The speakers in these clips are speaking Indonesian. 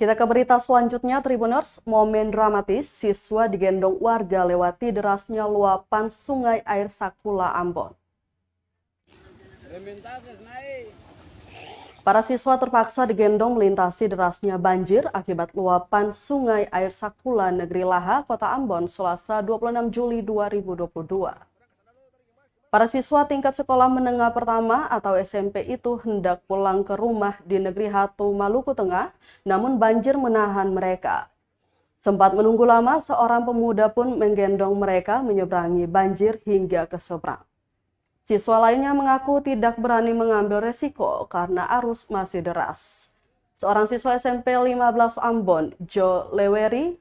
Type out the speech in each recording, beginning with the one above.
Kita ke berita selanjutnya, Tribuners. Momen dramatis, siswa digendong warga lewati derasnya luapan sungai air Sakula, Ambon. Para siswa terpaksa digendong melintasi derasnya banjir akibat luapan sungai air Sakula, Negeri Laha, Kota Ambon, Selasa 26 Juli 2022. Para siswa tingkat sekolah menengah pertama atau SMP itu hendak pulang ke rumah di Negeri Hatu, Maluku Tengah, namun banjir menahan mereka. Sempat menunggu lama, seorang pemuda pun menggendong mereka menyeberangi banjir hingga ke seberang. Siswa lainnya mengaku tidak berani mengambil resiko karena arus masih deras. Seorang siswa SMP 15 Ambon, Jo Leweri,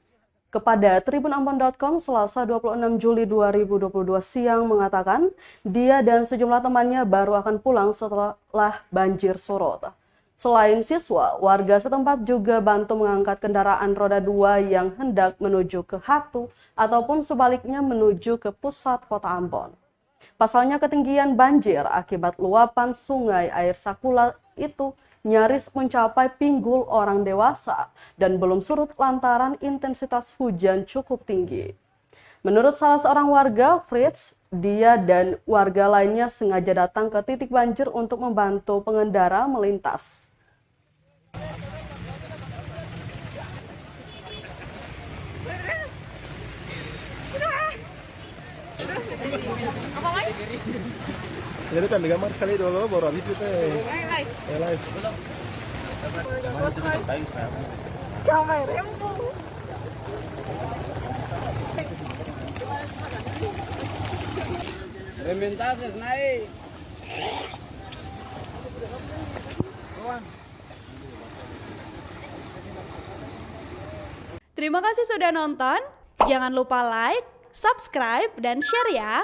kepada tribunambon.com Selasa 26 Juli 2022 siang mengatakan dia dan sejumlah temannya baru akan pulang setelah banjir surut. Selain siswa, warga setempat juga bantu mengangkat kendaraan roda 2 yang hendak menuju ke Hatu ataupun sebaliknya menuju ke pusat Kota Ambon. Pasalnya ketinggian banjir akibat luapan sungai air Sakula itu nyaris mencapai pinggul orang dewasa dan belum surut lantaran intensitas hujan cukup tinggi. Menurut salah seorang warga, Fritz, dia dan warga lainnya sengaja datang ke titik banjir untuk membantu pengendara melintas. Jadi kan digambar sekali dulu baru habis itu live. Rementases naik. Terima kasih sudah nonton. Jangan lupa like, subscribe, dan share ya.